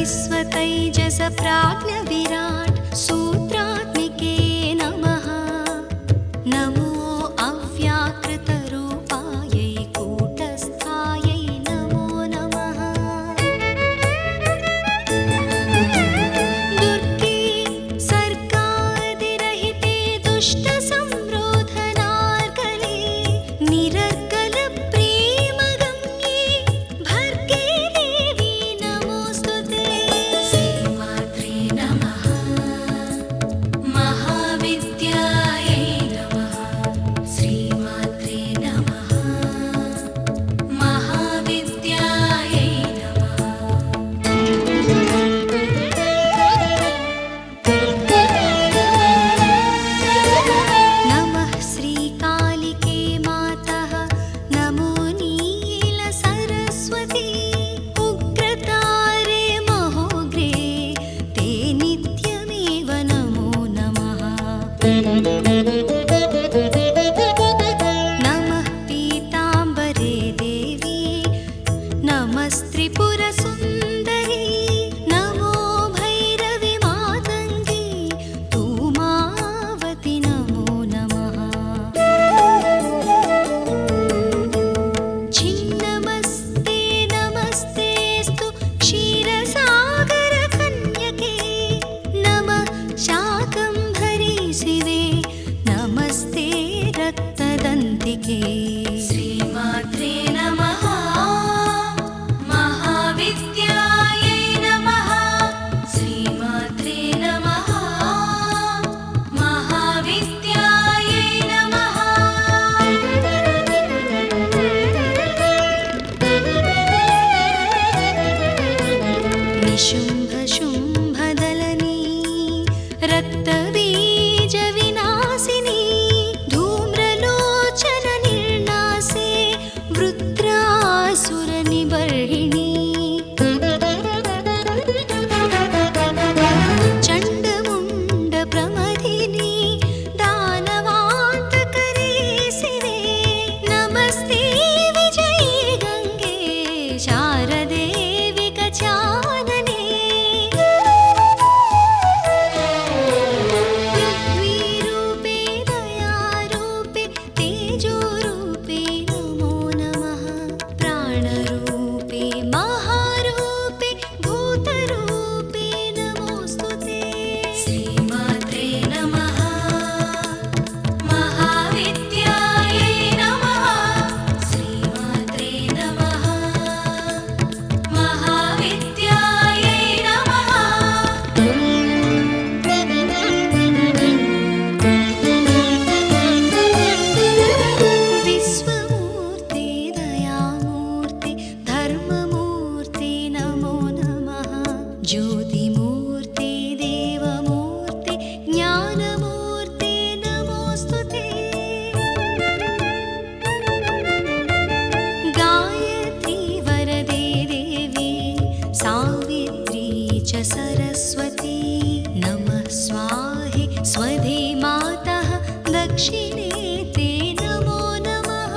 विश्वतैजस प्राज्ञविराट् सूत्रात्मिके नमः। नमो अव्याकृतरूपायै कूटस्थायै नमो नमः। दुर्गे सर्गादिरहिते दुष्टसंरोधनार्कले निरर्कलप्रेमगम्ये भर्गे देवी नमोऽस्तुते। श्रीमात्रे नमः। महाविद्यायै नमः। श्रीमात्रे नमः। महाविद्यायै नमः। नमः श्रीकालिके मातः। नमो नीलसरस्वती। उग्रतारे महोग्रे ते नित्यमेव नमो नमः। नमः पीताम्बरे देवी। नमस्त्रिपुरसुन्दरी। नमो भैरवि मातङ्गी धूमावति नमो नमः। छिन्नमस्ते नमस्तेऽस्तु क्षीरसागरकन्यके। नमः शाकम्भरी शिवे। नमस्ते रक्तदन्तिके। श्रीमात्रे नमः। महाविद्यायै नमः। श्रीमात्रे नमः। महाविद्यायै नमः। निशुम्भशुम्भदलनी रक्तबीजविनाशिनी धूम्रलोचननिर्नासे वृत्रासुरनिबर्हिणी। चण्डमुण्डप्रमथिनी दानवान्तकरे शिवे। नमस्ते विजये गङ्गे शारदे विकचानने। पृथ्वीरूपे दयारूपे तेजोरूपे नमो नमः। प्राणरूपे महारूपे भूतरूपे नमोऽस्तुते। श्रीमात्रे नमः। महाविद्यायै नमः। श्रीमात्रे नमः। महाविद्यायै नमः। विश्वमूर्ते दयामूर्ते धर्ममूर्ते नमो नमः। ज्योतिमूर्ते देवमूर्ते ज्ञानमूर्ते नमोऽस्तुते। गायत्री वरदे देवी सावित्री च सरस्वती। नमः स्वाहे स्वधे मातः दक्षिणे ते नमो नमः।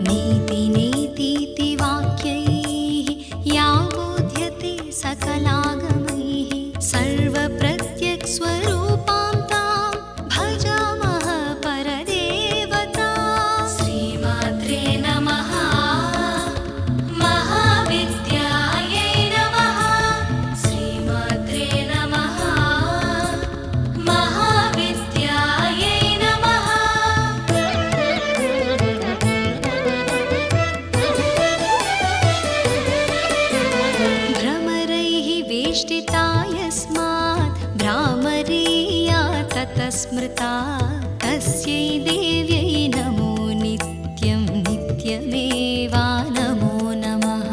नीति नेतीति वाक्यैः या बोध्यते सकलागमैः सर्वप्रत्यक्स्वरूपां तां भजामः परदेवता। श्रीमात्रे नमः। महाविद्यायै नमः। श्रीमात्रे नमः। महाविद्यायै नमः। भ्रमरैः वेष्टिता यस्मात् भ्रामरीया ततः स्मृता। तस्यै देव्यै नमो नित्यं नित्यमेव नमो नमः।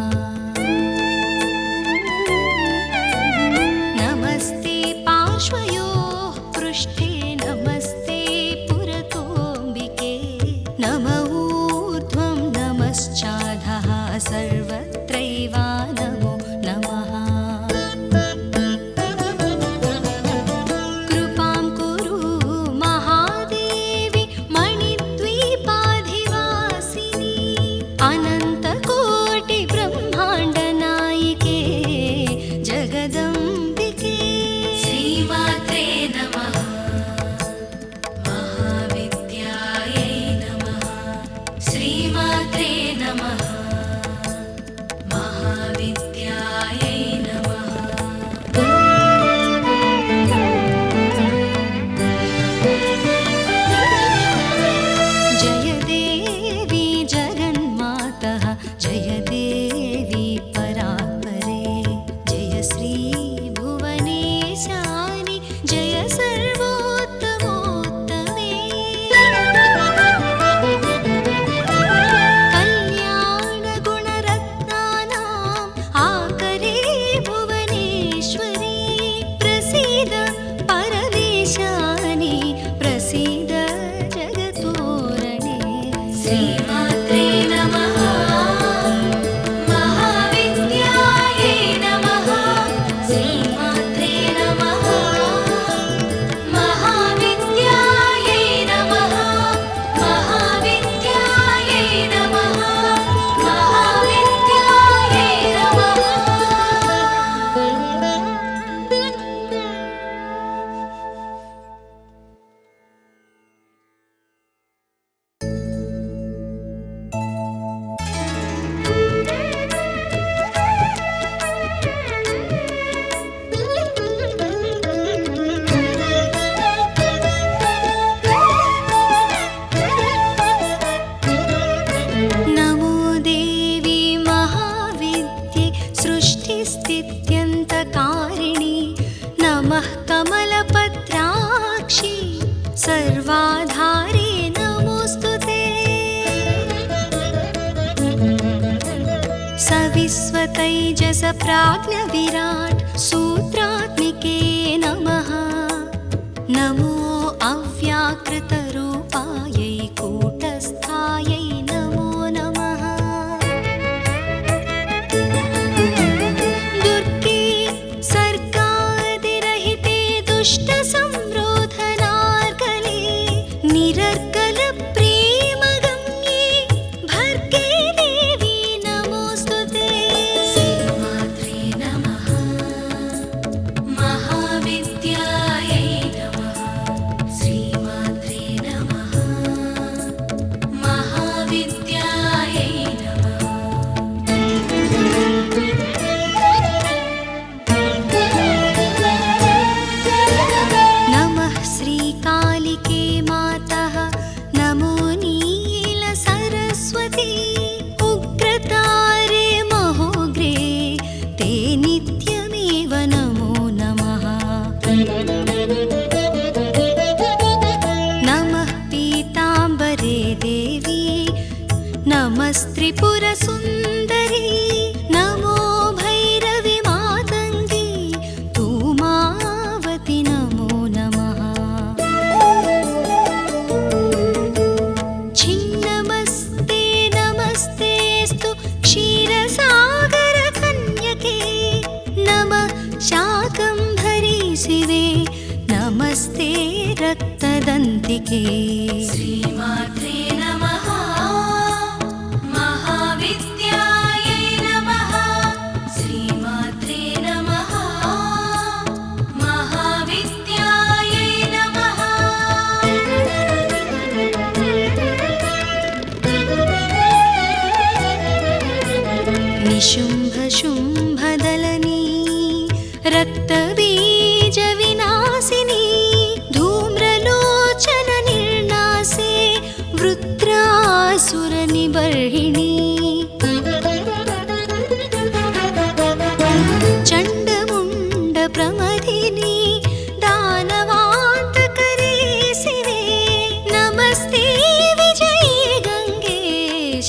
नमस्ते पार्श्वयोः पृष्ठे नमस्ते पुरतोऽम्बिके। नम ऊर्ध्वं नमश्चाधः सर्वत्रैव नमो नमः। कृपां कुरु महादेवी मणि श्रीमात्रे नमः महाविद्यायै नमः श्रीमात्रे नमः महाविद्यायै नमः महाविद्यायै नमः महाविद्यायै नमः। नमो देवी महाविद्ये सृष्टिस्थित्यन्तकारिणि नमः कमलपत्राक्षि सर्वाधारे नमोऽस्तु ते। सविस्वतैजस प्राज्ञविराट् सूत्रात्मिके नमः नमो अव्याकृतरूपायै कूटस्थायै नमो नमः। दुर्गे सर्गादिरहिते दुष्टसंरोधनार्गले निरर्गलप्रेमगम्ये भर्गे देवी नमोऽस्तु ते। श्रीमात्रे नमः महाविद्यायै नमः श्रीमात्रे नमः महाविद्यायै नमः। नमः श्रीकालिके मातः नमो नीलसरस्वती उग्रतारे महोग्रे ते नित्यमेव नमो नमः। नमः पीताम्बरे देवी नमस्त्रिपुरसुन्दरी नमो भैरवि मातङ्गी धूमावति नमो नमः। छिन्नमस्ते नमस्तेऽस्तु क्षीरसागरकन्यके नमः शाकम्भरी शिवे नमस्ते रक्तदन्तिके। श्रीमात्रे नमः महाविद्यायै नमः श्रीमात्रे नमः महाविद्यायै नमः। निशुम्भशुम्भदलनी रक्तबीजविनाशिनी धूम्रलोचननिर्नासे वृत्रासुरनिबर्हिणी चण्डमुण्डप्रमथिनी दानवान्तकरे शिवे नमस्ते विजये गङ्गे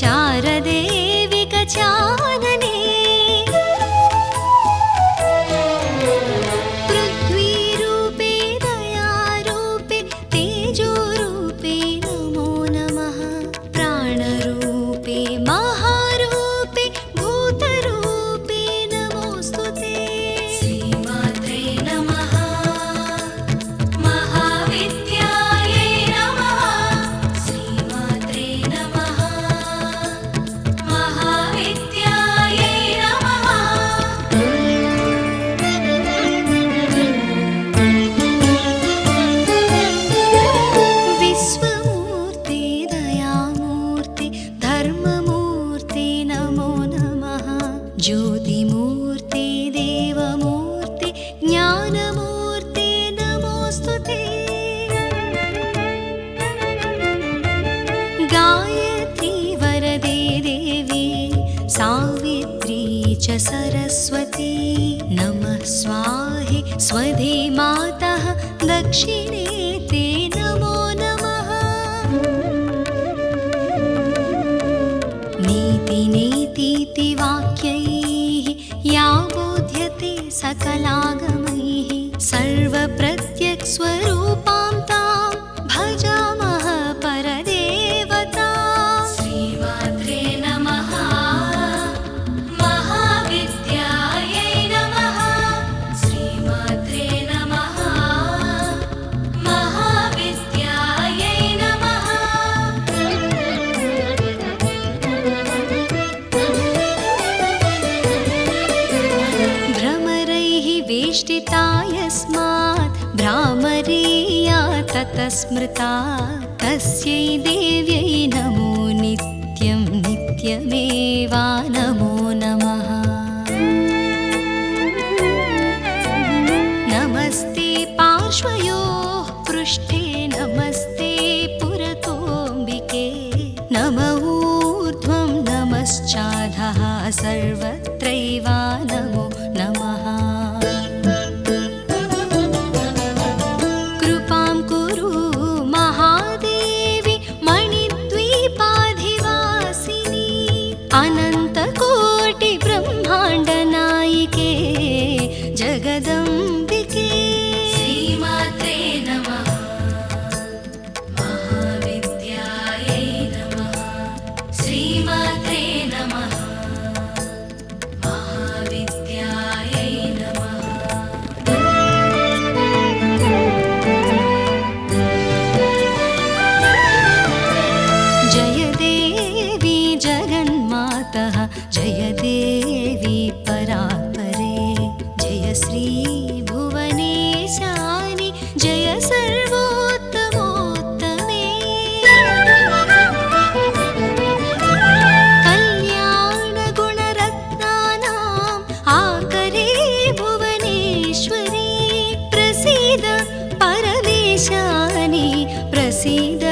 शारदे विकचानने। पृथ्वीरूपे दयारूपे तेजोरूपे नमो नमः। प्राणरूपे महारूपे भूतरूपे नमोऽस्तु ते। श्रीमात्रे नमः महाविद्यायै नमः श्रीमात्रे नमः महाविद्यायै नमः। विश्वमूर्ते दयामूर्ते धर्ममूर्ते नमो नमः। ज्योतिमूर्ते देवमूर्ते ज्ञानमूर्ते नमोऽस्तु ते। गायत्री वरदे देवी सावित्री च सरस्वती नमः स्वाहे स्वधे मातः दक्षिणे ते नमो नमः। नीति नेतीति वाक्यैः या बोध्यते सकलागमैः सर्वप्रत्यक्स्वरूपां तां भजामः परदेवताम्। ततः स्मृता तस्यै देव्यै नमो नित्यं नित्यमेवा नमो नमः। नमस्ते पार्श्वयोः पृष्ठे नमस्ते पुरतोऽम्बिके नम ऊर्ध्वं नमश्चाधः सर्वत्रैवा नमो नमः। कृपां कुरु महादेवी मणिद्वीपाधिवासिनी अनन्तकोटिब्रह्माण्डनायिके जगदम्बिके। श्रीमात्रे नमः महाविद्यायै नमः। श्रीमात्रे नमः महाविद्यायै नमः। जय देवी जगन्मातः जय देवी परापरे जय श्री भुवनेशानि जय सर्वोत्तमोत्तमे। कल्याणगुणरत्नानाम् आकरे भुवनेश्वरी प्रसीद परमेशानि प्रसीद